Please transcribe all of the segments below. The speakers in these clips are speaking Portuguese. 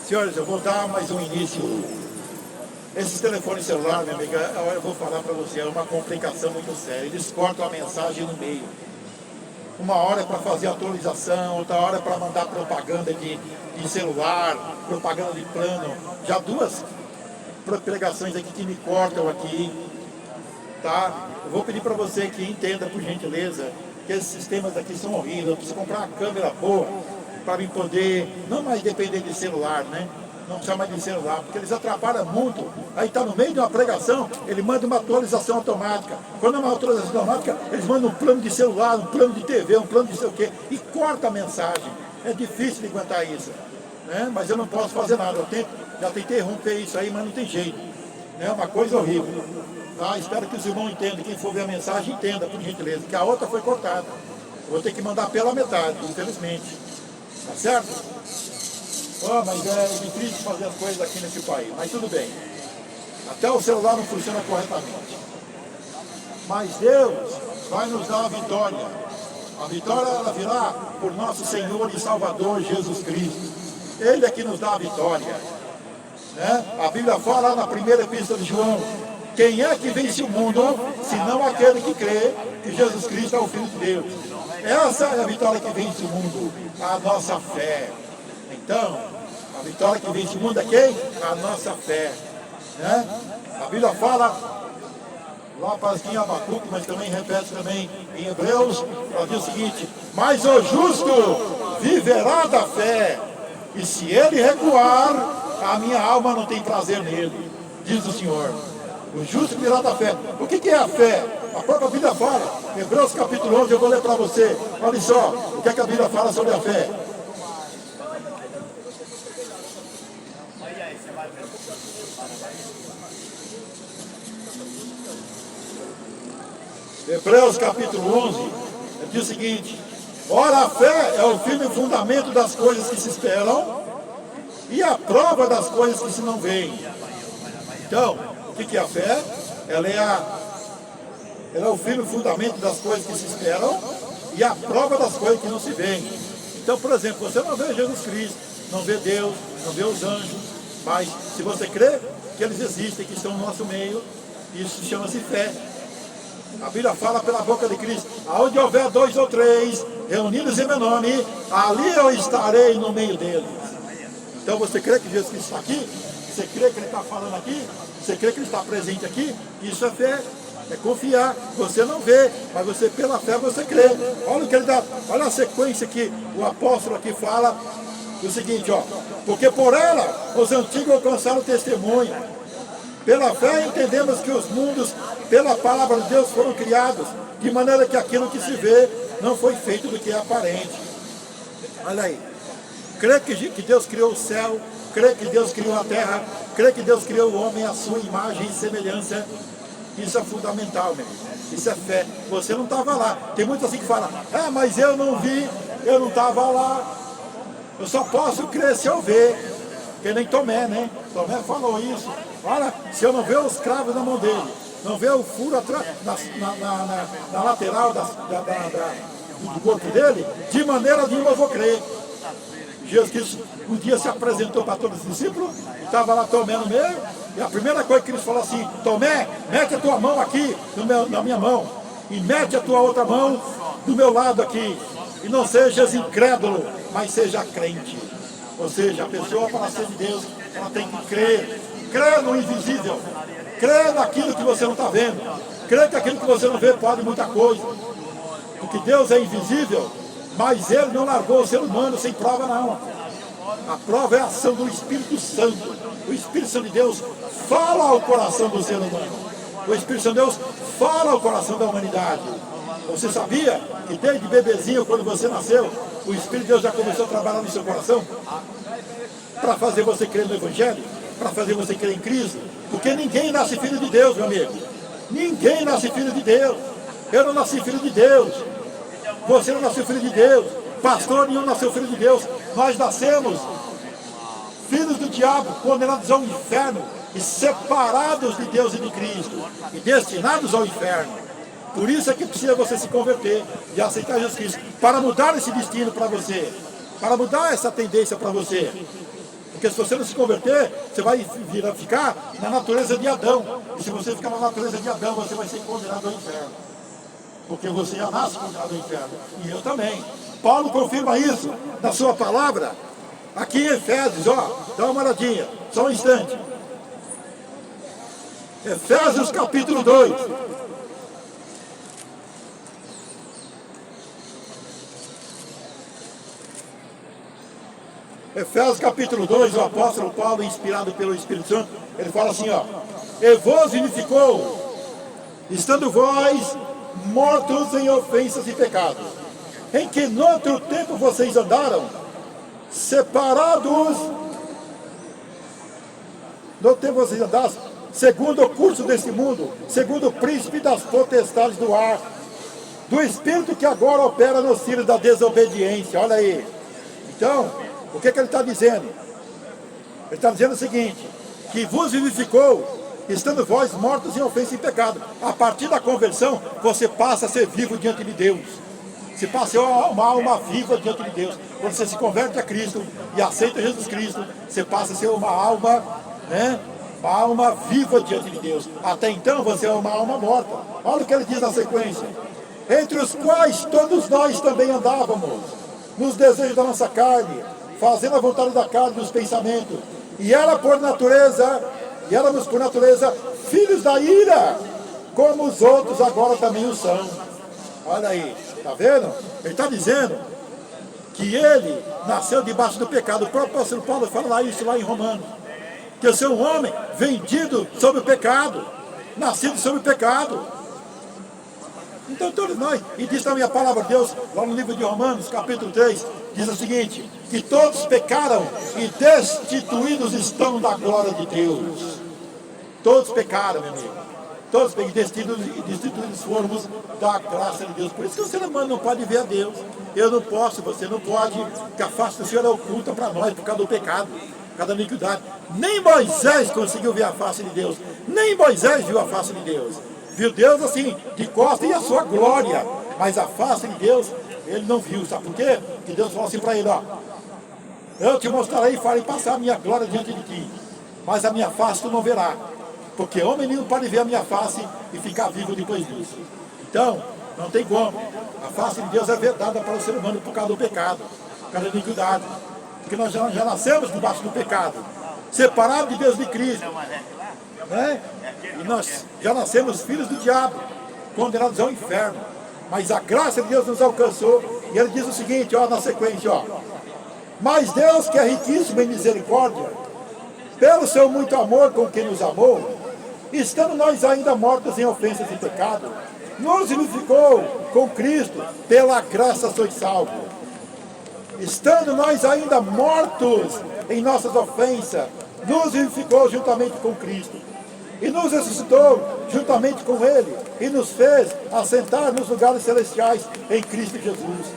Senhores, eu vou dar mais um início. Esses telefones celulares, minha amiga, eu vou falar para você, é uma complicação muito séria. Eles cortam a mensagem no meio. Uma hora é para fazer atualização, outra hora é para mandar propaganda de celular, propaganda de plano. Já duas pregações aqui que me cortam aqui, tá? Eu vou pedir para você que entenda, por gentileza, que esses sistemas aqui são horríveis. Eu preciso comprar uma câmera boa para me poder, não mais depender de celular, né? Não precisa mais de celular, porque eles atrapalham muito. Aí está no meio de uma pregação, ele manda uma atualização automática. Quando é uma atualização automática, eles mandam um plano de celular, um plano de TV, um plano de sei o quê, e corta a mensagem. É difícil de aguentar isso, né? Mas eu não posso fazer nada. Já tentei romper isso aí, mas não tem jeito. É uma coisa horrível. Tá? Espero que os irmãos entendam, quem for ver a mensagem entenda, por gentileza, que a outra foi cortada. Vou ter que mandar pela metade, infelizmente. Tá certo? Mas é difícil fazer as coisas aqui nesse país, mas tudo bem. Até o celular não funciona corretamente. Mas Deus vai nos dar a vitória. A vitória ela virá por nosso Senhor e Salvador Jesus Cristo. Ele é que nos dá a vitória. Né? A Bíblia fala lá na primeira epístola de João: quem é que vence o mundo, senão aquele que crê que Jesus Cristo é o Filho de Deus. Essa é a vitória que vence o mundo, a nossa fé. Então, a vitória que vence o mundo é quem? A nossa fé. Né? A Bíblia fala, lá parece que em Abacuque, mas também repete também em Hebreus, ela diz o seguinte: mas o justo viverá da fé, e se ele recuar, a minha alma não tem prazer nele, diz o Senhor. O justo viverá da fé. O que é a fé? A própria Bíblia fala, Hebreus capítulo 11, eu vou ler para você. Olha só, o que a Bíblia fala sobre a fé. Hebreus capítulo 11, diz o seguinte: ora, a fé é o firme fundamento das coisas que se esperam e a prova das coisas que se não veem. Então, o que é a fé? Ela é o firme fundamento das coisas que se esperam e a prova das coisas que não se veem. Então, por exemplo, você não vê Jesus Cristo, não vê Deus, não vê os anjos, mas se você crê que eles existem, que estão no nosso meio, isso chama-se fé. A Bíblia fala pela boca de Cristo: aonde houver 2 ou 3 reunidos em meu nome, ali eu estarei no meio deles. Então você crê que Jesus Cristo está aqui? Você crê que Ele está falando aqui? Você crê que Ele está presente aqui? Isso é fé, é confiar. Você não vê, mas você pela fé você crê. Olha o que ele dá, olha a sequência que o apóstolo aqui fala, o seguinte, ó: porque por ela os antigos alcançaram o testemunho. Pela fé entendemos que os mundos, pela palavra de Deus, foram criados, de maneira que aquilo que se vê não foi feito do que é aparente. Olha aí. Crê que Deus criou o céu, crê que Deus criou a terra, crê que Deus criou o homem à sua imagem e semelhança. Isso é fundamental, meu. Isso é fé. Você não estava lá. Tem muitos assim que falam: mas eu não vi, eu não estava lá. Eu só posso crer se eu ver. Que nem Tomé, né? Tomé falou isso. Olha, se eu não ver os cravos na mão dele, não ver o furo atrás, na lateral do corpo dele, de maneira nenhuma eu vou crer. Jesus Cristo um dia se apresentou para todos os discípulos, estava lá Tomé no meio, e a primeira coisa que ele falou assim: Tomé, mete a tua mão aqui na minha mão, e mete a tua outra mão do meu lado aqui, e não sejas incrédulo, mas seja crente. Ou seja, a pessoa, para ser de Deus, ela tem que crer. Crer no invisível. Crer naquilo que você não está vendo. Crer que aquilo que você não vê pode muita coisa. Porque Deus é invisível, mas Ele não largou o ser humano sem prova, não. A prova é a ação do Espírito Santo. O Espírito Santo de Deus fala ao coração do ser humano. O Espírito Santo de Deus fala ao coração da humanidade. Você sabia que desde bebezinho, quando você nasceu, o Espírito de Deus já começou a trabalhar no seu coração? Para fazer você crer no Evangelho? Para fazer você crer em Cristo? Porque ninguém nasce filho de Deus, meu amigo. Ninguém nasce filho de Deus. Eu não nasci filho de Deus. Você não nasceu filho de Deus. Pastor nenhum nasceu filho de Deus. Nós nascemos filhos do diabo, condenados ao inferno e separados de Deus e de Cristo e destinados ao inferno. Por isso é que precisa você se converter e aceitar Jesus Cristo, para mudar esse destino para você, para mudar essa tendência para você. Porque se você não se converter, você vai ficar na natureza de Adão. E se você ficar na natureza de Adão, você vai ser condenado ao inferno. Porque você já nasce condenado ao inferno. E eu também. Paulo confirma isso na sua palavra. Aqui em Efésios, ó, dá uma olhadinha, só um instante. Efésios capítulo 2. Efésios capítulo 2, o apóstolo Paulo, inspirado pelo Espírito Santo, ele fala assim, ó: e vos vivificou, estando vós mortos em ofensas e pecados, em que no outro tempo vocês andaram, separados, no tempo vocês andaram, segundo o curso desse mundo, segundo o príncipe das potestades do ar, do espírito que agora opera nos filhos da desobediência. Olha aí. Então, o que ele está dizendo? Ele está dizendo o seguinte, que vos vivificou, estando vós mortos em ofensa e pecado. A partir da conversão, você passa a ser vivo diante de Deus. Você passa a ser uma alma viva diante de Deus. Quando você se converte a Cristo e aceita Jesus Cristo, você passa a ser uma alma, né? Uma alma viva diante de Deus. Até então você é uma alma morta. Olha o que ele diz na sequência. Entre os quais todos nós também andávamos, nos desejos da nossa carne, fazendo a vontade da carne dos pensamentos. E éramos por natureza filhos da ira, como os outros agora também o são. Olha aí, está vendo? Ele está dizendo que ele nasceu debaixo do pecado. O próprio apóstolo Paulo fala isso lá em Romanos. Que eu sou um homem vendido sob o pecado, nascido sob o pecado. Então todos nós, e diz também a palavra de Deus, lá no livro de Romanos, capítulo 3, diz o seguinte, que todos pecaram e destituídos estão da glória de Deus. Todos pecaram, meu amigo. Todos destituídos fomos da graça de Deus. Por isso que o ser humano não pode ver a Deus. Eu não posso, você não pode, que a face do Senhor é oculta para nós por causa do pecado, por causa da iniquidade. Nem Moisés conseguiu ver a face de Deus. Nem Moisés viu a face de Deus. Viu Deus assim, de costas e a sua glória. Mas a face de Deus, ele não viu. Sabe por quê? Que Deus falou assim para ele, ó: eu te mostrarei e farei passar a minha glória diante de ti, mas a minha face tu não verás. Porque homem nenhum pode ver a minha face e ficar vivo depois disso. Então, não tem como. A face de Deus é vedada para o ser humano por causa do pecado, por causa da iniquidade. Porque nós já nascemos debaixo do pecado, separados de Deus de Cristo, né? E nós já nascemos filhos do diabo, condenados ao inferno. Mas a graça de Deus nos alcançou. E ele diz o seguinte, ó, na sequência, ó: mas Deus, que é riquíssimo em misericórdia, pelo seu muito amor com que nos amou, estando nós ainda mortos em ofensas e pecado, nos vivificou com Cristo, pela graça sois salvos. Estando nós ainda mortos em nossas ofensas, nos vivificou juntamente com Cristo, e nos ressuscitou juntamente com Ele, e nos fez assentar nos lugares celestiais em Cristo Jesus,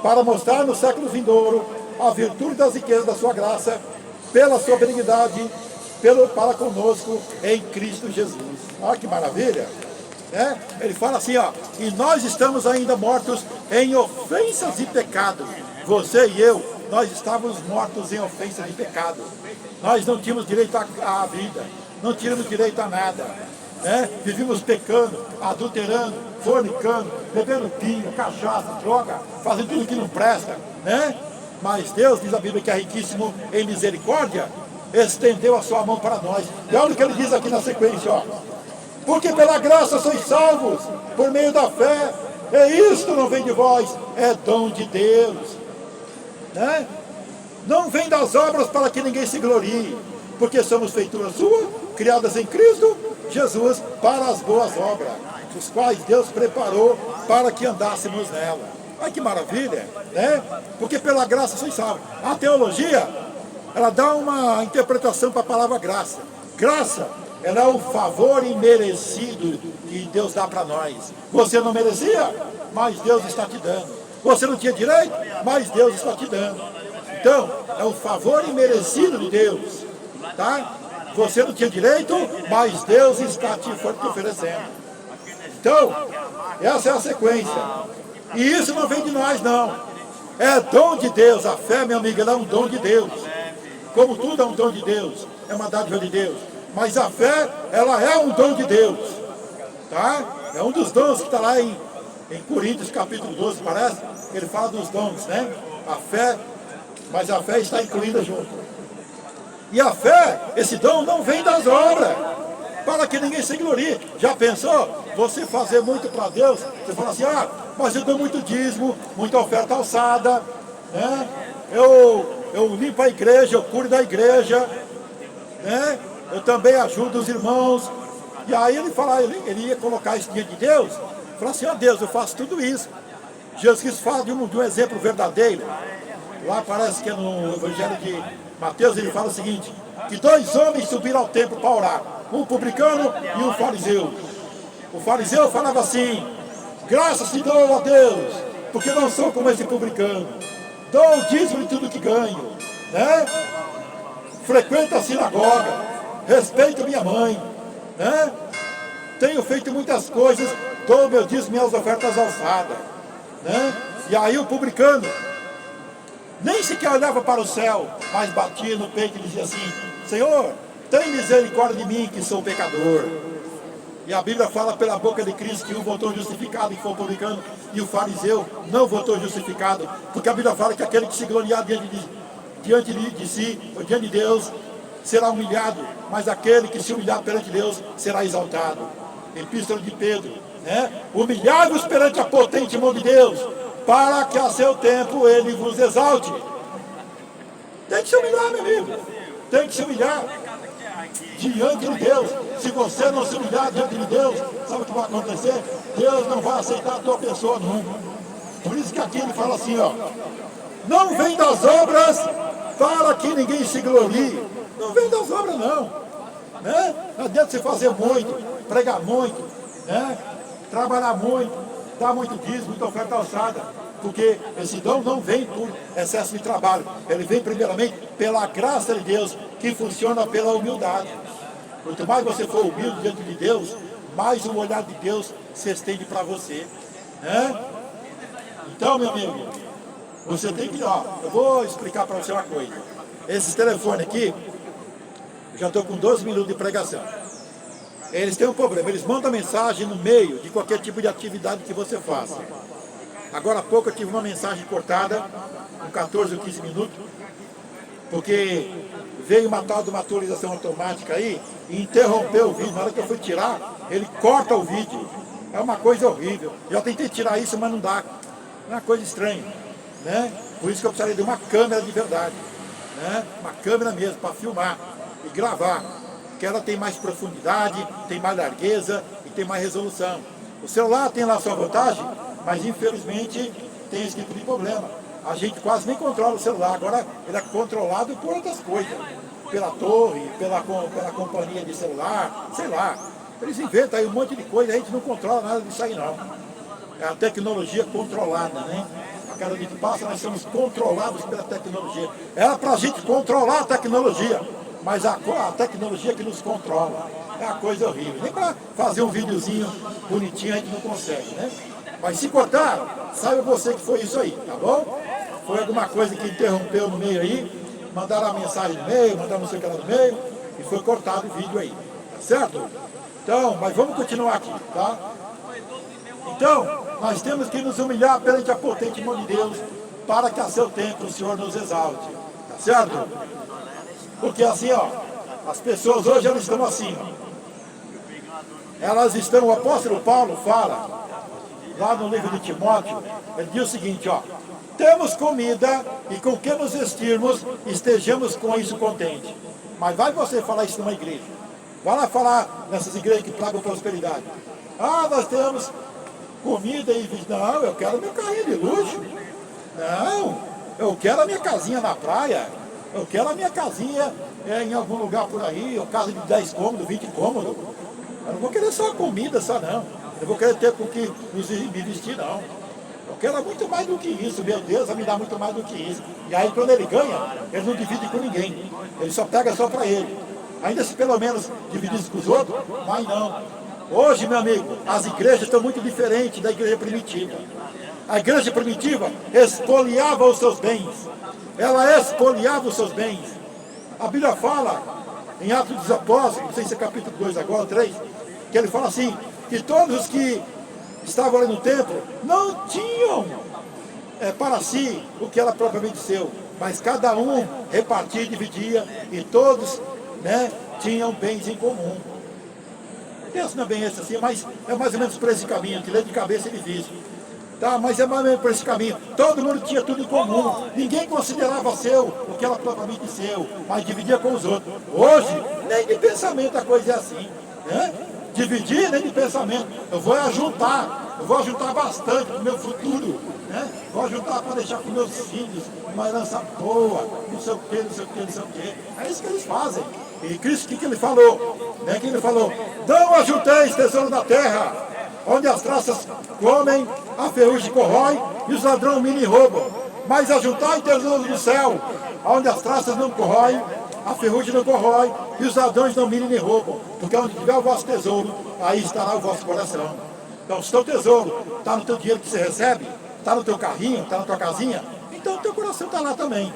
para mostrar no século vindouro a virtude das riquezas da sua graça, pela sua benignidade, para conosco em Cristo Jesus. Olha que maravilha! Né? Ele fala assim, ó: e nós estamos ainda mortos em ofensas e pecado. Você e eu, nós estávamos mortos em ofensas e pecado. Nós não tínhamos direito à vida, não tínhamos direito a nada, né? Vivíamos pecando, adulterando, fornicando, bebendo vinho, cachaça, droga, fazendo tudo que não presta, né? Mas Deus, diz a Bíblia, que é riquíssimo em misericórdia, estendeu a sua mão para nós. E olha o que ele diz aqui na sequência, ó: porque pela graça sois salvos, por meio da fé, e isto não vem de vós, é dom de Deus, né? Não vem das obras para que ninguém se glorie, porque somos feitura sua, criadas em Cristo Jesus para as boas obras, os quais Deus preparou para que andássemos nela. Olha que maravilha, né? Porque pela graça sois salvos. A teologia, ela dá uma interpretação para a palavra graça. Graça, ela é o favor imerecido que Deus dá para nós. Você não merecia, mas Deus está te dando. Você não tinha direito, mas Deus está te dando. Então, é o favor imerecido de Deus, tá? Você não tinha direito, mas Deus está te oferecendo. Então, essa é a sequência. E isso não vem de nós, não. É dom de Deus. A fé, meu amigo, ela é um dom de Deus. como tudo é um dom de Deus, é uma dádiva de Deus. Mas a fé, ela é um dom de Deus, tá? É um dos dons que está lá em Coríntios capítulo 12, parece, ele fala dos dons, né? A fé, mas a fé está incluída junto. E a fé, esse dom não vem das obras, para que ninguém se glorie. Já pensou? Você fazer muito para Deus, você fala assim, mas eu dou muito dízimo, muita oferta alçada, né? Eu limpo a igreja, eu cuido da igreja, né? Eu também ajudo os irmãos. E aí ele fala, ele ia colocar isso diante de Deus, falar assim, Deus, eu faço tudo isso. Jesus fala de um exemplo verdadeiro. Lá parece que é no Evangelho de Mateus, ele fala o seguinte, que 2 homens subiram ao templo para orar, um publicano e um fariseu. O fariseu falava assim, graças te dou a Deus, porque não sou como esse publicano, dou o dízimo de tudo que ganho, né? Frequento a sinagoga, respeito minha mãe, né? Tenho feito muitas coisas, dou meu dízimo e minhas ofertas alçadas, né? E aí o publicano nem sequer olhava para o céu, mas batia no peito e dizia assim, Senhor, tem misericórdia de mim que sou pecador. E a Bíblia fala pela boca de Cristo que um votou justificado, que foi o publicano, e o fariseu não votou justificado, porque a Bíblia fala que aquele que se gloriar diante de si, ou diante de Deus, será humilhado, mas aquele que se humilhar perante Deus será exaltado. Epístola de Pedro, né? Humilhai-vos perante a potente mão de Deus, para que a seu tempo ele vos exalte. Tem que se humilhar, meu amigo, tem que se humilhar diante de Deus. Se você não se humilhar diante de Deus, sabe o que vai acontecer? Deus não vai aceitar a tua pessoa nunca. Por isso que aqui ele fala assim, não vem das obras para que ninguém se glorie. Não vem das obras não, né? Não adianta você fazer muito, pregar muito, né? Trabalhar muito, dar muito dízimo, muita oferta alçada, porque esse dom não vem por excesso de trabalho, ele vem primeiramente pela graça de Deus, que funciona pela humildade. Quanto mais você for humilde diante de Deus, mais o olhar de Deus se estende para você, né? Então, meu amigo, você tem que, eu vou explicar para você uma coisa. Esses telefones aqui, eu já estou com 12 minutos de pregação. Eles têm um problema, eles mandam mensagem no meio de qualquer tipo de atividade que você faça. Agora há pouco eu tive uma mensagem cortada, com 14 ou 15 minutos, porque veio uma tal de uma atualização automática aí, e interrompeu o vídeo. Na hora que eu fui tirar, ele corta o vídeo. É uma coisa horrível. Já tentei tirar isso, mas não dá. É uma coisa estranha, né? Por isso que eu precisaria de uma câmera de verdade, né? Uma câmera mesmo, para filmar e gravar. Porque ela tem mais profundidade, tem mais largueza e tem mais resolução. O celular tem lá a sua vantagem, mas infelizmente tem esse tipo de problema. A gente quase nem controla o celular, agora ele é controlado por outras coisas. Pela torre, pela companhia de celular, sei lá. Eles inventam aí um monte de coisa, a gente não controla nada disso aí não. É a tecnologia controlada, né? A cada dia que passa nós somos controlados pela tecnologia. Era para a gente controlar a tecnologia, mas a tecnologia que nos controla. É uma coisa horrível. Nem para fazer um videozinho bonitinho a gente não consegue, né? Mas se cortar, saiba você que foi isso aí, tá bom? Foi alguma coisa que interrompeu no meio aí, mandaram a mensagem no meio, mandaram não sei o que lá no meio, e foi cortado o vídeo aí, tá certo? Então, mas vamos continuar aqui, tá? Então, nós temos que nos humilhar perante a potente mão de Deus, para que a seu tempo o Senhor nos exalte, tá certo? Porque assim, as pessoas hoje elas estão assim, elas estão, o apóstolo Paulo fala, lá no livro de Timóteo, ele diz o seguinte, temos comida e com que nos vestirmos, estejamos com isso contentes. Mas vai você falar isso numa igreja. Vai lá falar nessas igrejas que tragam prosperidade. Nós temos comida e vestir. Não, eu quero meu carrinho de luxo. Não, eu quero a minha casinha na praia. Eu quero a minha casinha em algum lugar por aí, ou casa de 10 cômodos, 20 cômodos. Eu não vou querer só comida, só não. Eu vou querer ter com que me vestir, não. Eu quero muito mais do que isso, meu Deus vai me dar muito mais do que isso. E aí quando ele ganha, ele não divide com ninguém. Ele só pega só para ele. Ainda se pelo menos dividisse com os outros, mas não. Hoje, meu amigo, as igrejas estão muito diferentes da igreja primitiva. A igreja primitiva expoliava os seus bens. Ela expoliava os seus bens. A Bíblia fala, em Atos dos Apóstolos, não sei se é capítulo 2 agora, 3, que ele fala assim, que todos os que estavam ali no templo não tinham para si o que era propriamente seu, mas cada um repartia e dividia, e todos, né, tinham bens em comum. Deus não é bem esse assim, mas é mais ou menos por esse caminho, que lê de cabeça ele diz. Tá, mas é mais ou menos por esse caminho. Todo mundo tinha tudo em comum. Ninguém considerava seu o que era propriamente seu, mas dividia com os outros. Hoje, nem de pensamento a coisa é assim, né? Dividir nem de pensamento. Eu vou ajuntar bastante para o meu futuro, né? Vou ajuntar para deixar para os meus filhos uma herança boa, não sei o que, não sei o que, não sei o que. É isso que eles fazem. E Cristo, o que ele falou? Né? Que ele falou, não ajunteis tesouro na terra, onde as traças comem, a ferrugem corrói e os ladrões minam e roubam. Mas ajuntai tesouro no céu, onde as traças não corroem, a ferrugem não corrói e os ladrões não minam nem roubam. Porque onde tiver o vosso tesouro, aí estará o vosso coração. Então, se o teu tesouro está no teu dinheiro que você recebe, está no teu carrinho, está na tua casinha, então o teu coração está lá também.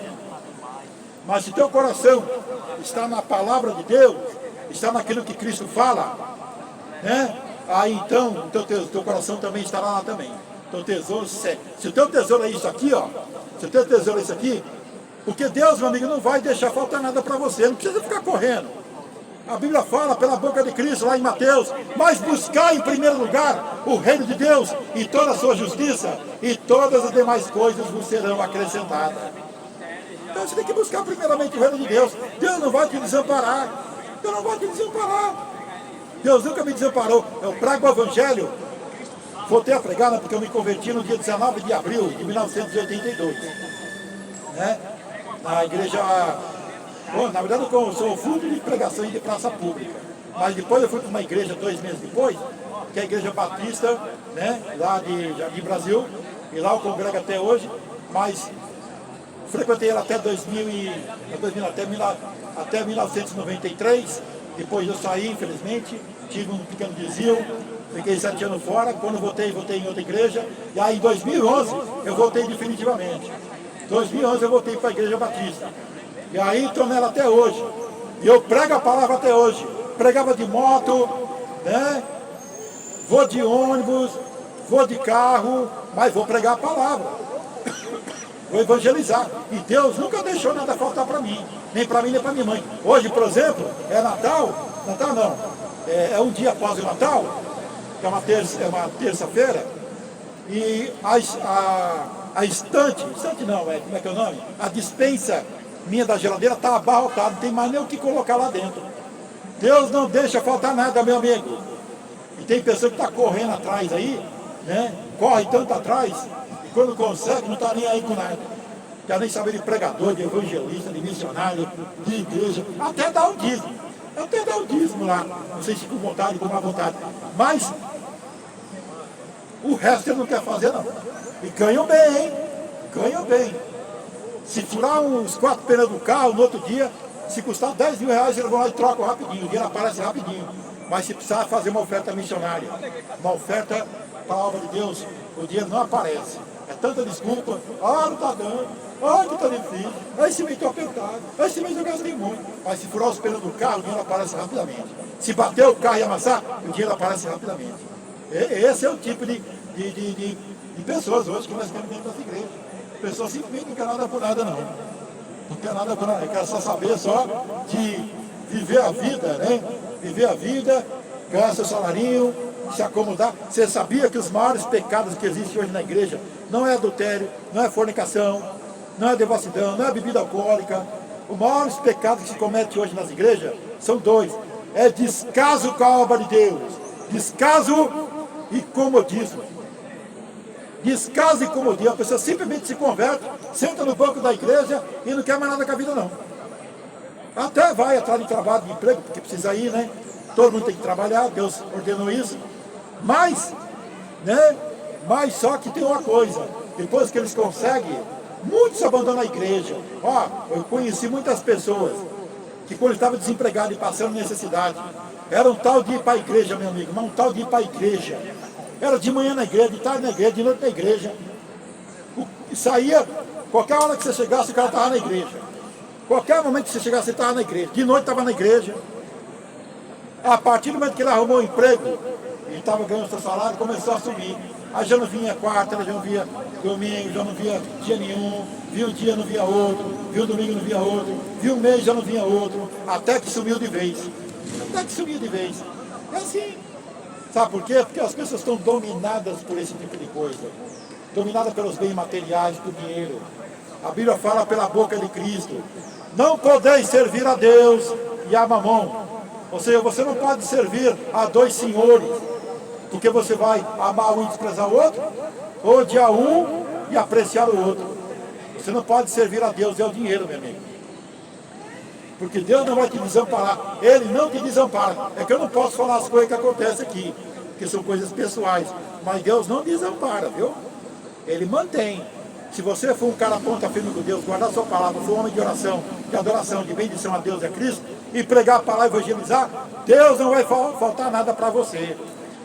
Mas se teu coração está na palavra de Deus, está naquilo que Cristo fala, né? Aí então o teu coração também estará lá também. Teu tesouro, se o teu tesouro é isso aqui, ó, se o teu tesouro é isso aqui, porque Deus, meu amigo, não vai deixar faltar nada para você, não precisa ficar correndo. A Bíblia fala pela boca de Cristo lá em Mateus, mas buscar em primeiro lugar o reino de Deus e toda a sua justiça, e todas as demais coisas vos serão acrescentadas. Então você tem que buscar primeiramente o reino de Deus. Deus não vai te desamparar. Deus não vai te desamparar. Deus nunca me desamparou. Eu prego o Evangelho. Voltei a pregar, né, porque eu me converti no dia 19 de abril de 1982. Né? Na igreja... Bom, na verdade eu sou fruto de pregações de praça pública. Mas depois eu fui para uma igreja 2 meses depois, que é a Igreja Batista, né, lá de Jardim Brasil. E lá eu congrego até hoje. Mas frequentei ela até 1993. Depois eu saí, infelizmente, tive um pequeno desvio, fiquei 7 anos fora. Quando voltei em outra igreja. E aí em 2011 eu voltei definitivamente. Em 2011 eu voltei para a Igreja Batista. E aí estou nela até hoje. E eu prego a palavra até hoje. Pregava de moto, né? Vou de ônibus, vou de carro, mas vou pregar a palavra. Vou evangelizar. E Deus nunca deixou nada faltar para mim. Nem para mim, nem para minha mãe. Hoje, por exemplo, é Natal. Natal não. É um dia após o Natal, que é uma terça-feira. E a estante não, como é que é o nome? A despensa minha da geladeira está abarrotada, não tem mais nem o que colocar lá dentro. Deus não deixa faltar nada, meu amigo. E tem pessoa que está correndo atrás aí, né? Corre tanto atrás, e quando consegue, não está nem aí com nada. Quer nem saber de pregador, de evangelista, de missionário, de igreja, até dá o dízimo. Até dá o dízimo lá, não sei se com vontade, com má vontade. Mas o resto ele não quer fazer, não. E ganham bem, hein? Ganham bem. Se furar uns 4 pneus do carro, no outro dia, se custar 10 mil reais, eles vão lá e trocam rapidinho. O dinheiro aparece rapidinho. Mas se precisar fazer uma oferta missionária, uma oferta para a obra de Deus, o dinheiro não aparece. É tanta desculpa. Não está dando. Que está difícil. Esse mês estou apertado. Esse mês eu gastei muito. Mas se furar os pneus do carro, o dinheiro aparece rapidamente. Se bater o carro e amassar, o dinheiro aparece rapidamente. Esse é o tipo de pessoas hoje que nós temos dentro das igrejas. Pessoas simplesmente não quer nada por nada, não. Não quer nada por nada. Quer só saber de viver a vida, né? Viver a vida, ganhar seu salarinho, se acomodar. Você sabia que os maiores pecados que existem hoje na igreja não é adultério, não é fornicação, não é devassidão, não é bebida alcoólica. Os maiores pecados que se cometem hoje nas igrejas são 2. É descaso com a obra de Deus. Descaso e comodismo. Descaso e comodismo. A pessoa simplesmente se converte, senta no banco da igreja e não quer mais nada com a vida, não. Até vai atrás de trabalho, de emprego, porque precisa ir, né? Todo mundo tem que trabalhar, Deus ordenou isso. Mas, né? Mas só que tem uma coisa, depois que eles conseguem, muitos abandonam a igreja. Eu conheci muitas pessoas que quando estavam desempregados e passando necessidade, era um tal de ir para a igreja, meu amigo, mas um tal de ir para a igreja. Era de manhã na igreja, de tarde na igreja, de noite na igreja. E saía, qualquer hora que você chegasse, o cara estava na igreja. Qualquer momento que você chegasse, você estava na igreja. De noite estava na igreja. A partir do momento que ele arrumou um emprego, ele estava ganhando seu salário, começou a subir. Aí já não vinha quarta, já não via domingo, já não via dia nenhum, via um dia, não via outro, via um domingo, não via outro, via um mês, já não via outro, até que sumiu de vez. Até que sumiu de vez. É assim. Sabe por quê? Porque as pessoas estão dominadas por esse tipo de coisa. Dominadas pelos bens materiais, do dinheiro. A Bíblia fala pela boca de Cristo: não podeis servir a Deus e a Mamon. Ou seja, você não pode servir a dois senhores, porque você vai amar um e desprezar o outro, ou odiar um e apreciar o outro. Você não pode servir a Deus e ao dinheiro, meu amigo. Porque Deus não vai te desamparar. Ele não te desampara. É que eu não posso falar as coisas que acontecem aqui, que são coisas pessoais. Mas Deus não desampara, viu? Ele mantém. Se você for um cara ponta firme com Deus, guardar a sua palavra, for um homem de oração, de adoração, de bendição a Deus e a Cristo, e pregar a palavra, evangelizar, Deus não vai faltar nada para você.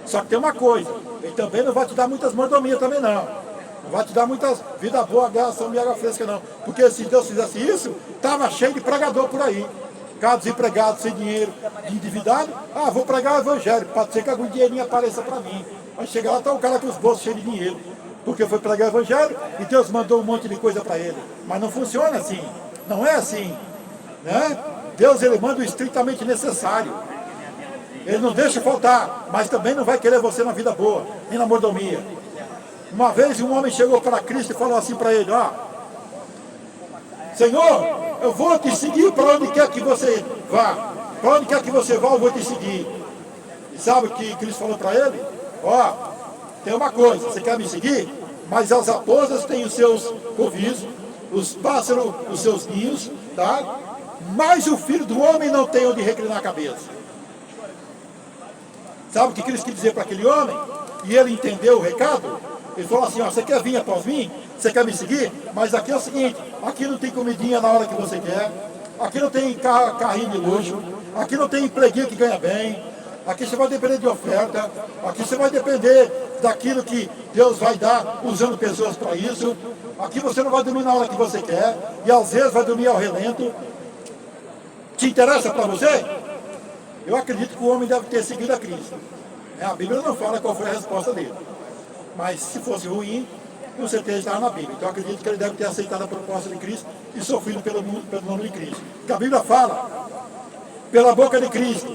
Só que tem uma coisa, ele também não vai te dar muitas mordomias também não. Não vai te dar muitas vida boa, graça e água fresca não. Porque se Deus fizesse isso, estava cheio de pregador por aí. Cada desempregado, sem dinheiro, de endividado, vou pregar o evangelho, pode ser que algum dinheirinho apareça para mim. Mas chega lá, está um cara com os bolsos cheios de dinheiro. Porque foi pregar o evangelho e Deus mandou um monte de coisa para ele. Mas não funciona assim. Não é assim. Né? Deus, ele manda o estritamente necessário. Ele não deixa faltar, mas também não vai querer você na vida boa, nem na mordomia. Uma vez um homem chegou para Cristo e falou assim para ele: Senhor, eu vou te seguir para onde quer que você vá. Para onde quer que você vá, eu vou te seguir. E sabe o que Cristo falou para ele? Tem uma coisa, você quer me seguir? Mas as raposas têm os seus covis, os pássaros os seus ninhos, tá? Mas o filho do homem não tem onde reclinar a cabeça. Sabe o que Cristo quis dizer para aquele homem? E ele entendeu o recado? Ele falou assim: você quer vir após mim? Você quer me seguir? Mas aqui é o seguinte: aqui não tem comidinha na hora que você quer, aqui não tem carrinho de luxo, aqui não tem empreguinho que ganha bem, aqui você vai depender de oferta, aqui você vai depender daquilo que Deus vai dar usando pessoas para isso, aqui você não vai dormir na hora que você quer, e às vezes vai dormir ao relento. Te interessa para você? Eu acredito que o homem deve ter seguido a Cristo. A Bíblia não fala qual foi a resposta dele. Mas se fosse ruim, com certeza estava na Bíblia. Então eu acredito que ele deve ter aceitado a proposta de Cristo e sofrido pelo nome de Cristo. Porque a Bíblia fala pela boca de Cristo.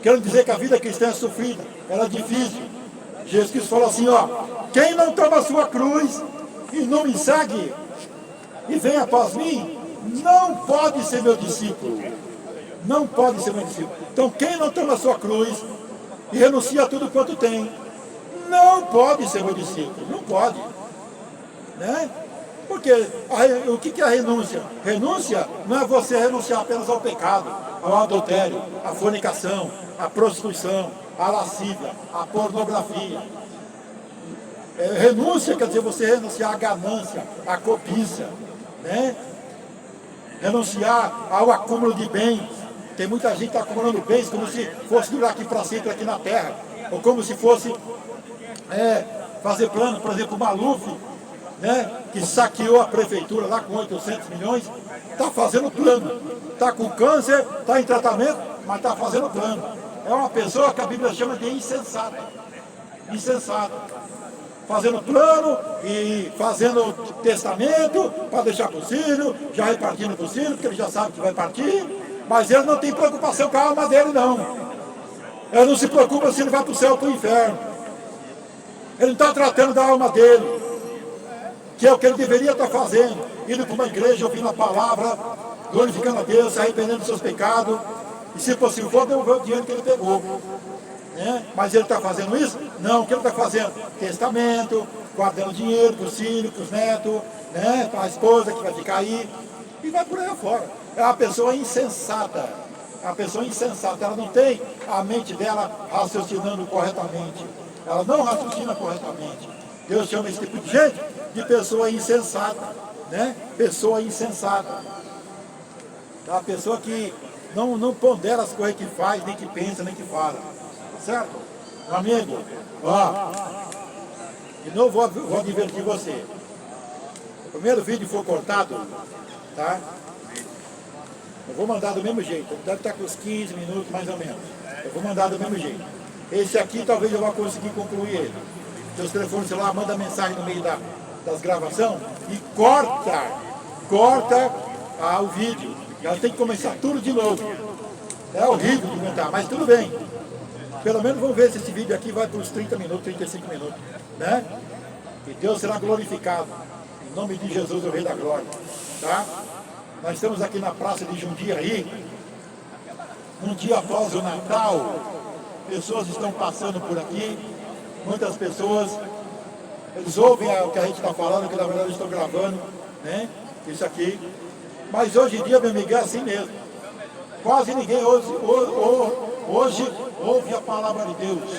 Quero dizer que a vida cristã é sofrida, ela é difícil. Jesus Cristo falou assim: quem não toma a sua cruz e não me segue e vem após mim, não pode ser meu discípulo. Não pode ser meu discípulo. Então quem não toma a sua cruz e renuncia a tudo quanto tem, não pode ser meu discípulo. Não pode. Né? Porque o que é a renúncia? Renúncia não é você renunciar apenas ao pecado, ao adultério, à fornicação, à prostituição, à lascívia, à pornografia. Renúncia quer dizer você renunciar à ganância, à cobiça, né? Renunciar ao acúmulo de bens. Tem muita gente que está acumulando bens como se fosse durar aqui para sempre aqui na terra, ou como se fosse fazer plano, por exemplo, o Maluf, né, que saqueou a prefeitura lá com 800 milhões, está fazendo plano, está com câncer, está em tratamento, mas está fazendo plano. É uma pessoa que a Bíblia chama de insensata. Insensata. Fazendo plano e fazendo testamento para deixar para o filho, já repartindo para o filho, porque ele já sabe que vai partir, mas ele não tem preocupação com a alma dele, não. Ele não se preocupa se ele vai para o céu ou para o inferno. Ele não está tratando da alma dele, que é o que ele deveria estar fazendo, indo para uma igreja, ouvindo a palavra, glorificando a Deus, se arrependendo dos seus pecados, e se possível for devolver o dinheiro que ele pegou. Né? Mas ele está fazendo isso? Não, o que ele está fazendo? Testamento, guardando dinheiro para os filhos, para os netos, né? Para a esposa que vai ficar aí, e vai por aí afora. É uma pessoa insensata. É uma pessoa insensata, ela não tem a mente dela raciocinando corretamente. Ela não raciocina corretamente. Deus chama esse tipo de gente de pessoa insensata, né? Pessoa insensata. É uma pessoa que não pondera as coisas que faz, nem que pensa, nem que fala. Certo? Meu amigo, de novo vou advertir você. O primeiro vídeo foi cortado, tá? Eu vou mandar do mesmo jeito. Deve estar com uns 15 minutos, mais ou menos. Eu vou mandar do mesmo jeito. Esse aqui talvez eu vá conseguir concluir ele. Seus telefones celular, manda mensagem no meio das gravações e corta o vídeo. Ela tem que começar tudo de novo. É horrível de inventar, mas tudo bem. Pelo menos vamos ver se esse vídeo aqui vai para os 30 minutos, 35 minutos. Né? E Deus será glorificado. Em nome de Jesus, o Rei da Glória. Tá? Nós estamos aqui na praça de Jundiaí. Um dia após o Natal, pessoas estão passando por aqui. Muitas pessoas, eles ouvem o que a gente está falando, que na verdade eu estou gravando, né? Isso aqui. Mas hoje em dia, meu amigo, é assim mesmo. Quase ninguém hoje ouve a palavra de Deus.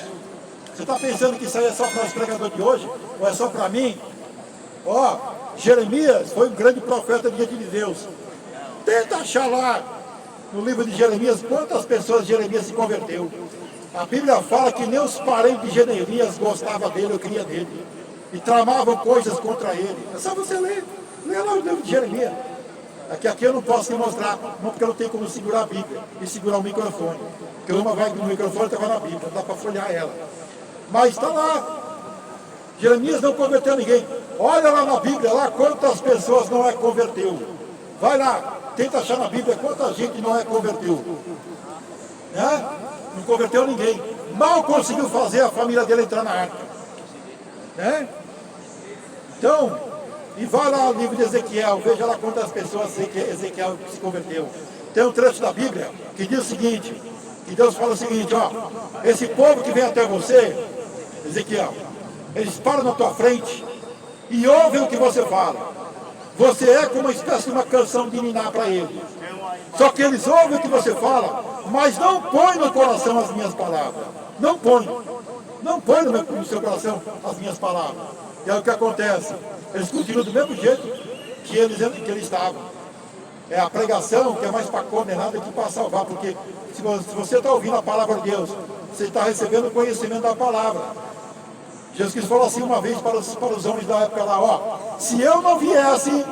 Você está pensando que isso aí é só para os pregadores de hoje? Ou é só para mim? Ó, Jeremias foi um grande profeta diante de Deus. Tenta achar lá, no livro de Jeremias, quantas pessoas Jeremias se converteu. A Bíblia fala que nem os parentes de Jeremias gostavam dele ou queriam dele. E tramavam coisas contra ele. É só você ler. Lê lá o livro de Jeremias. Aqui eu não posso te mostrar, não, porque eu não tenho como segurar a Bíblia e segurar o microfone. Porque uma vai no microfone e estava na Bíblia, não dá para folhear ela. Mas está lá. Jeremias não converteu ninguém. Olha lá na Bíblia, lá quantas pessoas não converteu. Vai lá, tenta achar na Bíblia quanta gente não converteu. Né? Não converteu ninguém. Mal conseguiu fazer a família dele entrar na arca. Né? Então, e vai lá no livro de Ezequiel, veja lá quantas pessoas Ezequiel se converteu. Tem um trecho da Bíblia que diz o seguinte, que Deus fala o seguinte, ó, esse povo que vem até você, Ezequiel, eles param na tua frente e ouvem o que você fala. Você é como uma espécie de uma canção de ninar para eles. Só que eles ouvem o que você fala, mas não põe no coração as minhas palavras. Não põe. Não põe no seu coração as minhas palavras. E é o que acontece. Eles continuam do mesmo jeito que eles estavam. É a pregação que é mais para condenar do que para salvar. Porque se você está ouvindo a palavra de Deus, você está recebendo o conhecimento da palavra. Jesus Cristo falou assim uma vez para os homens da época lá, ó, se eu não viesse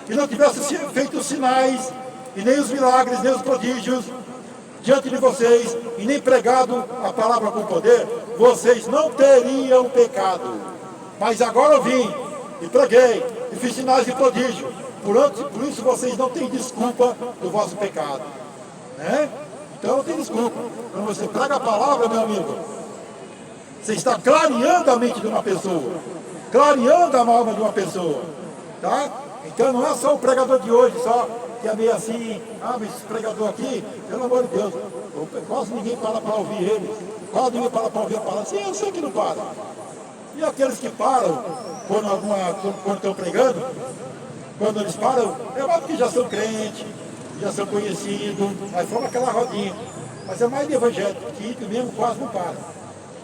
e não tivesse feito os sinais, e nem os milagres, nem os prodígios diante de vocês, e nem pregado a palavra com poder, vocês não teriam pecado. Mas agora eu vim, e preguei, e fiz sinais de prodígio. Por isso vocês não têm desculpa do vosso pecado. Né? Então não tem desculpa. Quando você prega a palavra, meu amigo, você está clareando a mente de uma pessoa, clareando a alma de uma pessoa, tá? Então não é só o pregador de hoje, só que é meio assim, mas esse pregador aqui, pelo amor de Deus, quase ninguém para ouvir ele, quase ninguém para ouvir a palavra, sim, eu sei que não para. E aqueles que param, quando estão pregando, quando eles param, é mais porque já são crentes, já são conhecidos, aí forma aquela rodinha, mas é mais de evangélico, que mesmo quase não para.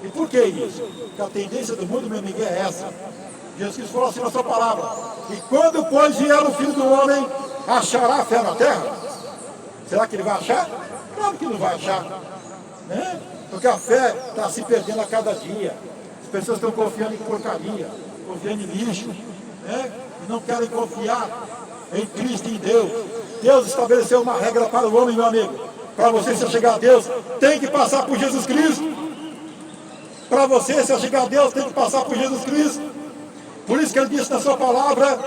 E por que isso? Porque a tendência do mundo, meu amigo, é essa. Jesus Cristo falou assim na sua palavra, e quando, pois, vier o Filho do Homem, achará fé na terra? Será que ele vai achar? Claro que não vai achar. Né? Porque a fé está se perdendo a cada dia. As pessoas estão confiando em porcaria, confiando em lixo, né? E não querem confiar em Cristo e em Deus. Deus estabeleceu uma regra para o homem, meu amigo. Para você se chegar a Deus, tem que passar por Jesus Cristo. Para você se chegar a Deus, tem que passar por Jesus Cristo. Por isso que ele disse na sua palavra,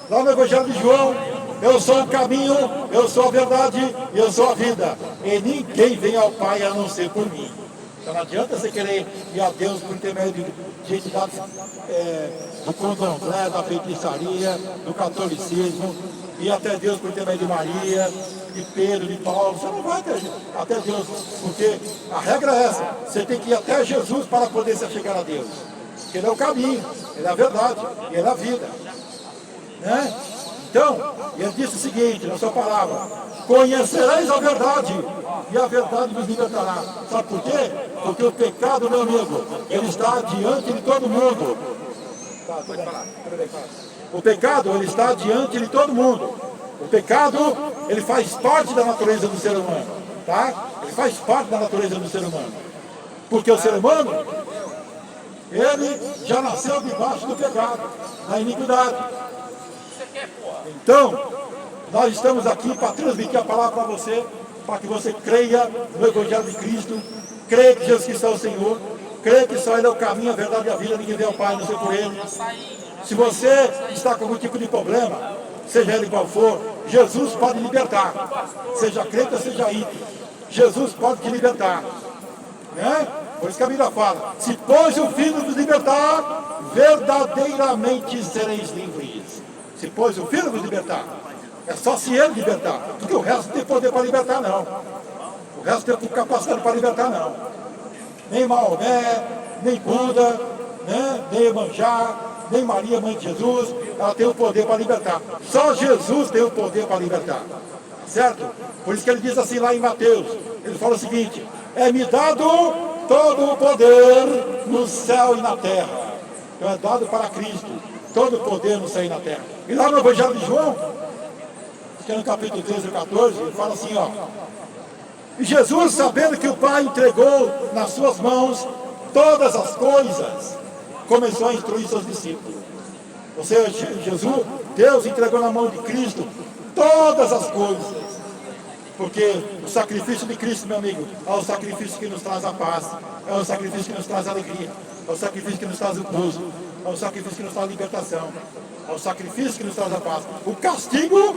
lá no Evangelho de João, eu sou o caminho, eu sou a verdade e eu sou a vida. E ninguém vem ao Pai a não ser por mim. Então não adianta você querer ir a Deus por intermédio de entidades do candomblé, da feitiçaria, do catolicismo, ir até Deus por intermédio de Maria, de Pedro, de Paulo. Você não vai até Deus, porque a regra é essa, você tem que ir até Jesus para poder se chegar a Deus. Porque ele é o caminho, ele é a verdade, ele é a vida. Né? Então, ele disse o seguinte, na sua palavra, conhecereis a verdade, e a verdade vos libertará. Sabe por quê? Porque o pecado, meu amigo, ele está diante de todo mundo. Pode falar. O pecado, ele está diante de todo mundo. O pecado, ele faz parte da natureza do ser humano. Tá? Ele faz parte da natureza do ser humano. Porque o ser humano, ele já nasceu debaixo do pecado, da iniquidade. Então, Nós estamos aqui para transmitir a palavra para você, para que você creia no Evangelho de Cristo, creia que Jesus Cristo é o Senhor, creia que só Ele é o caminho, a verdade e a vida, ninguém vê ao Pai, não sei por Ele. Se você está com algum tipo de problema, seja ele qual for, Jesus pode libertar, seja crente ou seja ímpio, Jesus pode te libertar, né? Por isso que a Bíblia fala, se pois o Filho vos libertar, verdadeiramente sereis livres. Se pois o Filho vos libertar, é só se Ele libertar, porque o resto não tem poder para libertar não, o resto não tem capacidade para libertar não, nem Maomé, nem Buda, né? Nem Iemanjá, nem Maria, mãe de Jesus, ela tem o poder para libertar. Só Jesus tem o poder para libertar. Certo? Por isso que ele diz assim lá em Mateus, ele fala o seguinte, é-me dado todo o poder no céu e na terra. Então é dado para Cristo, todo o poder no céu e na terra. E lá no Evangelho de João, que é no capítulo 13 e 14, ele fala assim, ó, e Jesus, sabendo que o Pai entregou nas suas mãos todas as coisas, começou a instruir seus discípulos. Ou seja, Jesus, Deus entregou na mão de Cristo todas as coisas. Porque o sacrifício de Cristo, meu amigo, é o sacrifício que nos traz a paz, é o sacrifício que nos traz a alegria, é o sacrifício que nos traz o gozo, é o sacrifício que nos traz a libertação, é o sacrifício que nos traz a paz. O castigo,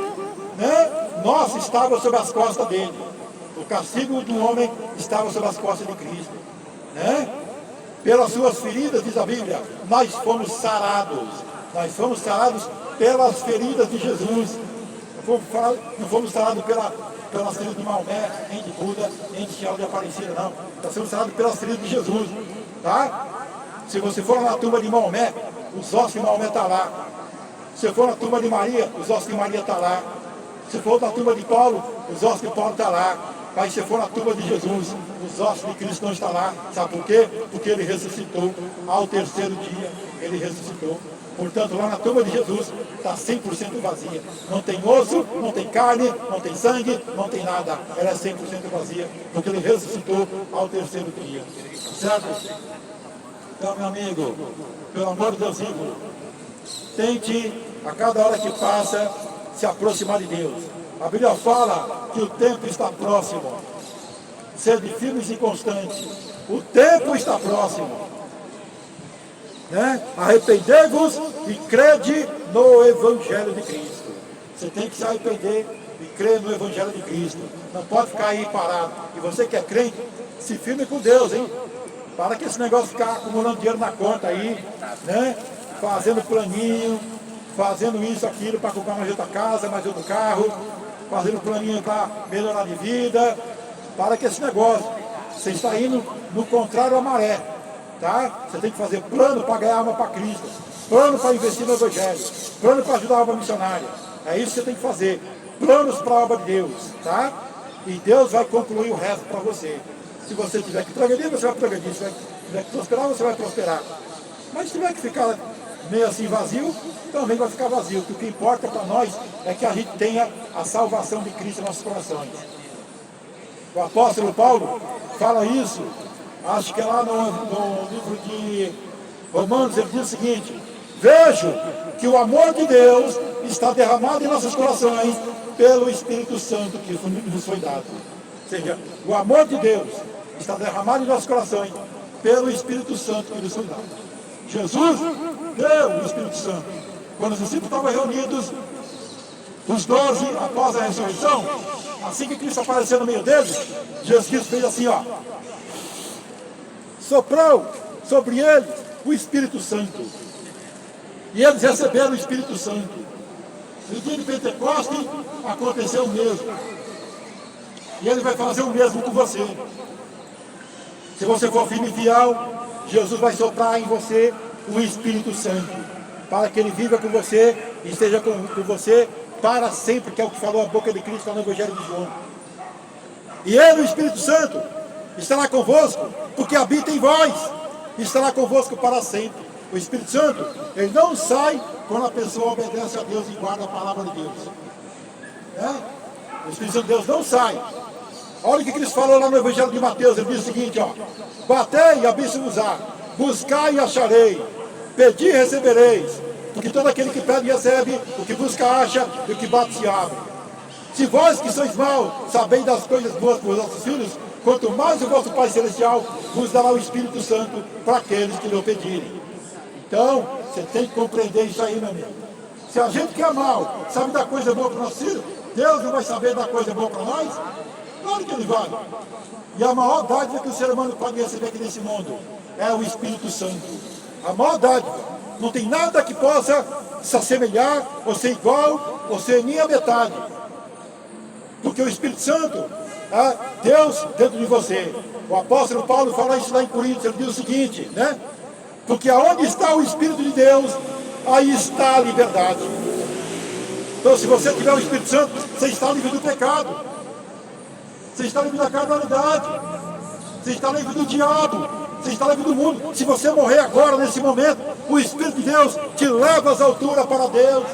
né, nosso estava sobre as costas dele. O castigo do homem estava sobre as costas de Cristo, né? Pelas suas feridas, diz a Bíblia, nós fomos sarados. Nós fomos sarados pelas feridas de Jesus. Não fomos sarados pelas feridas de Maomé, nem de Buda, nem de Tiago de Aparecida, não. Nós fomos sarados pelas feridas de Jesus. Tá? Se você for na tumba de Maomé, os ossos de Maomé estão lá. Se for na tumba de Maria, os ossos de Maria estão lá. Se for na tumba de Paulo, os ossos de Paulo estão lá. Mas se for na tumba de Jesus, os ossos de Cristo não estão lá. Sabe por quê? Porque ele ressuscitou. Ao terceiro dia, ele ressuscitou. Portanto, lá na tumba de Jesus, está 100% vazia. Não tem osso, não tem carne, não tem sangue, não tem nada. Ela é 100% vazia, porque ele ressuscitou ao terceiro dia. Certo? Então, meu amigo, pelo amor de Deus, vivo, tente, a cada hora que passa, se aproximar de Deus. A Bíblia fala que o tempo está próximo. Sede firmes e constantes. O tempo está próximo. Né? Arrependei-vos e crede no Evangelho de Cristo. Você tem que se arrepender e crer no Evangelho de Cristo. Não pode ficar aí parado. E você que é crente, se firme com Deus, hein? Para que esse negócio ficar acumulando dinheiro na conta aí, né? Fazendo planinho, fazendo isso, aquilo, para comprar mais outra casa, mais outro carro, fazendo planinho para melhorar de vida. Para que esse negócio, você está indo no contrário à maré. Tá? Você tem que fazer plano para ganhar alma para Cristo, plano para investir no Evangelho, plano para ajudar a obra missionária. É isso que você tem que fazer. Planos para a obra de Deus. Tá? E Deus vai concluir o resto para você. Se você tiver que progredir, você vai progredir. Se tiver que prosperar, você vai prosperar. Mas se tiver que ficar meio assim vazio, também vai ficar vazio. O que importa para nós é que a gente tenha a salvação de Cristo em nossos corações. O apóstolo Paulo fala isso. Acho que é lá no livro de Romanos, ele diz o seguinte: vejo que o amor de Deus está derramado em nossos corações pelo Espírito Santo que nos foi dado. Ou seja, o amor de Deus está derramado em nossos corações pelo Espírito Santo que nos foi dado. Jesus deu o Espírito Santo. Quando os discípulos estavam reunidos, os 12 após a ressurreição, assim que Cristo apareceu no meio deles, Jesus Cristo fez assim, ó. Soprou sobre eles o Espírito Santo. E eles receberam o Espírito Santo. No dia de Pentecostes aconteceu o mesmo. E ele vai fazer o mesmo com você. Se você for firme e fiel, Jesus vai soprar em você o Espírito Santo. Para que ele viva com você e esteja com você para sempre, que é o que falou a boca de Cristo no Evangelho de João. E ele, o Espírito Santo, estará convosco, porque habita em vós, e estará convosco para sempre. O Espírito Santo, ele não sai quando a pessoa obedece a Deus e guarda a palavra de Deus. O Espírito Santo de Deus não sai. Olha o que Cristo falou lá no Evangelho de Mateus, ele diz o seguinte, ó: batei e abri-se-vos-á, buscai e acharei, pedi e recebereis, porque todo aquele que pede recebe, o que busca acha, e o que bate se abre. Se vós que sois maus, sabeis das coisas boas para os vossos filhos, quanto mais o vosso Pai Celestial vos dará o Espírito Santo para aqueles que lhe pedirem. Então, você tem que compreender isso aí, meu amigo. Se a gente que é mal sabe dar coisa boa para o nosso filho, Deus não vai saber dar coisa boa para nós? Claro que Ele vai. E a maior dádiva que o ser humano pode receber aqui nesse mundo é o Espírito Santo. A maior dádiva. Não tem nada que possa se assemelhar, ou ser igual, ou ser nem a metade. Porque o Espírito Santo é Deus dentro de você. O apóstolo Paulo fala isso lá em Coríntios, ele diz o seguinte, né? Porque aonde está o Espírito de Deus, aí está a liberdade. Então, se você tiver o Espírito Santo, você está livre do pecado. Você está livre da carnalidade. Você está livre do diabo. Você está livre do mundo. Se você morrer agora, nesse momento, o Espírito de Deus te leva às alturas para Deus.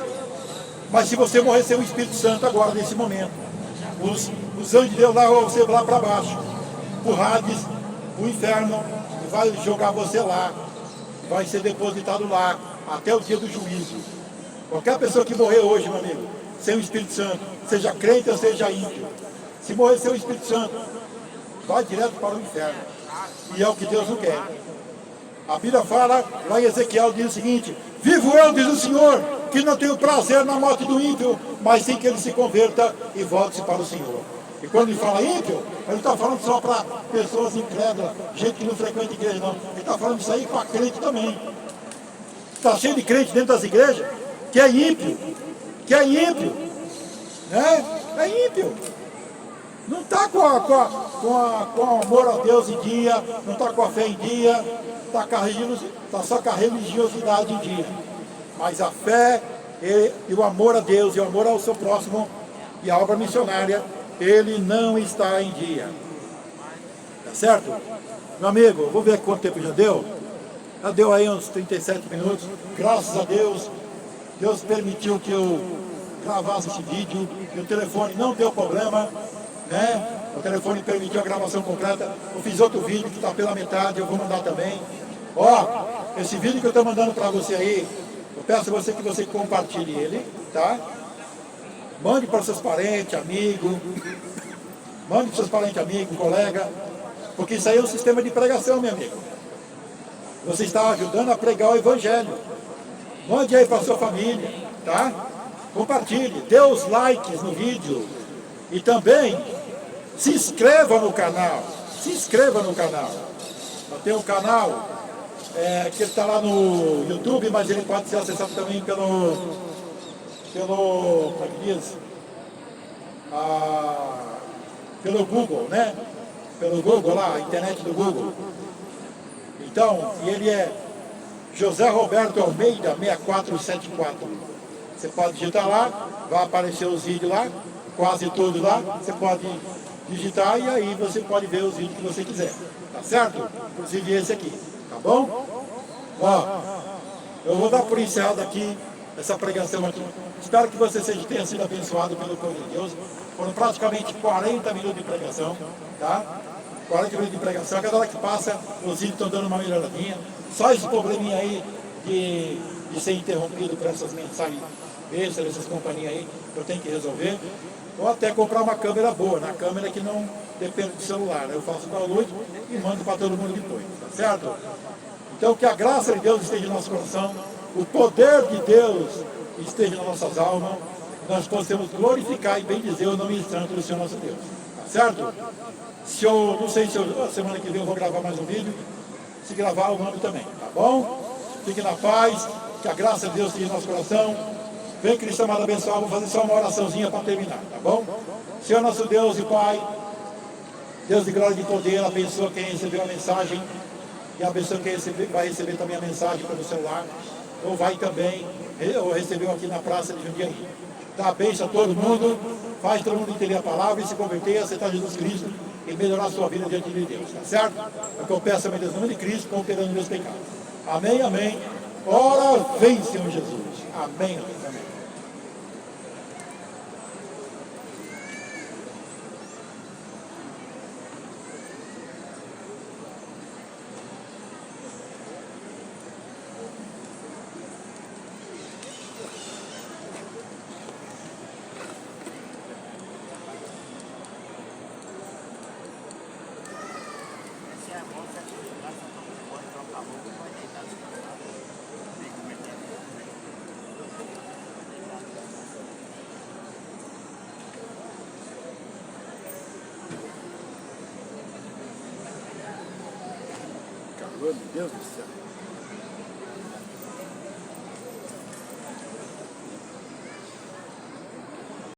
Mas se você morrer sem o Espírito Santo agora, nesse momento, os anjos de Deus vão você lá para baixo, o Hades, o inferno, vai jogar você lá, vai ser depositado lá, até o dia do juízo. Qualquer pessoa que morrer hoje, meu amigo, sem o Espírito Santo, seja crente ou seja ímpio, se morrer sem o Espírito Santo, vai direto para o inferno. E é o que Deus não quer. A Bíblia fala, lá em Ezequiel, diz o seguinte: vivo eu, diz o Senhor, que não tenho prazer na morte do ímpio, mas sim que ele se converta e volte-se para o Senhor. E quando ele fala ímpio, ele não está falando só para pessoas incrédulas, gente que não frequenta igreja, não. Ele está falando isso aí para crente também. Está cheio de crente dentro das igrejas que é ímpio, né? É ímpio. Não está com o amor a Deus em dia, não está com a fé em dia, está só com a religiosidade em dia. Mas a fé e o amor a Deus e o amor ao seu próximo e a obra missionária, ele não está em dia. Tá certo? Meu amigo, vou ver quanto tempo já deu. Já deu aí uns 37 minutos. Graças a Deus, Deus permitiu que eu gravasse esse vídeo, e o telefone não deu problema, né? O telefone permitiu a gravação completa. Eu fiz outro vídeo que está pela metade, eu vou mandar também. Ó, esse vídeo que eu estou mandando para você aí, eu peço a você que você compartilhe ele, tá? Mande para seus parentes, amigos, mande para seus parentes, amigos, colega, porque isso aí é um sistema de pregação, meu amigo. Você está ajudando a pregar o Evangelho. Mande aí para a sua família, tá? Compartilhe, dê os likes no vídeo e também se inscreva no canal. Se inscreva no canal. Eu tenho um canal que está lá no YouTube, mas ele pode ser acessado também pelo como é que diz? Pelo Google, né? Pelo Google lá, a internet do Google. Então, ele é José Roberto Almeida 6474. Você pode digitar lá, vai aparecer os vídeos lá, quase todos lá. Você pode digitar e aí você pode ver os vídeos que você quiser. Tá certo? Inclusive esse aqui. Tá bom? Ó, eu vou dar por encerrado aqui essa pregação aqui. Espero que você tenha sido abençoado pelo poder de Deus. Foram praticamente 40 minutos de pregação, tá? 40 minutos de pregação. Cada hora que passa, os vídeos estão dando uma melhoradinha. Só esse probleminha aí de ser interrompido por essas mensagens extras, essas companhias aí, eu tenho que resolver. Ou até comprar uma câmera boa, na câmera que não depende do celular. Eu faço download e mando para todo mundo depois, tá certo? Então que a graça de Deus esteja no nosso coração, o poder de Deus esteja nas nossas almas, nós possamos glorificar e bendizer o nome santo do Senhor nosso Deus. Tá certo? Não sei se a semana que vem eu vou gravar mais um vídeo. Se gravar, eu mando também, tá bom? Fique na paz, que a graça de Deus esteja no nosso coração. Vem, Cristo amado abençoado, vou fazer só uma oraçãozinha para terminar, tá bom? Senhor nosso Deus e Pai, Deus de glória e de poder, abençoa quem recebeu a mensagem e abençoa quem vai receber também a mensagem pelo celular, ou vai também, ou recebeu aqui na praça de Jundiaí. Dá a bênção a todo mundo, faz todo mundo entender a palavra e se converter e aceitar Jesus Cristo e melhorar a sua vida diante de Deus, tá certo? É o que eu peço, meu Deus, no nome de Cristo, considerando meus pecados. Amém, amém. Ora vem, Senhor Jesus. Amém, amém. Meu Deus do céu.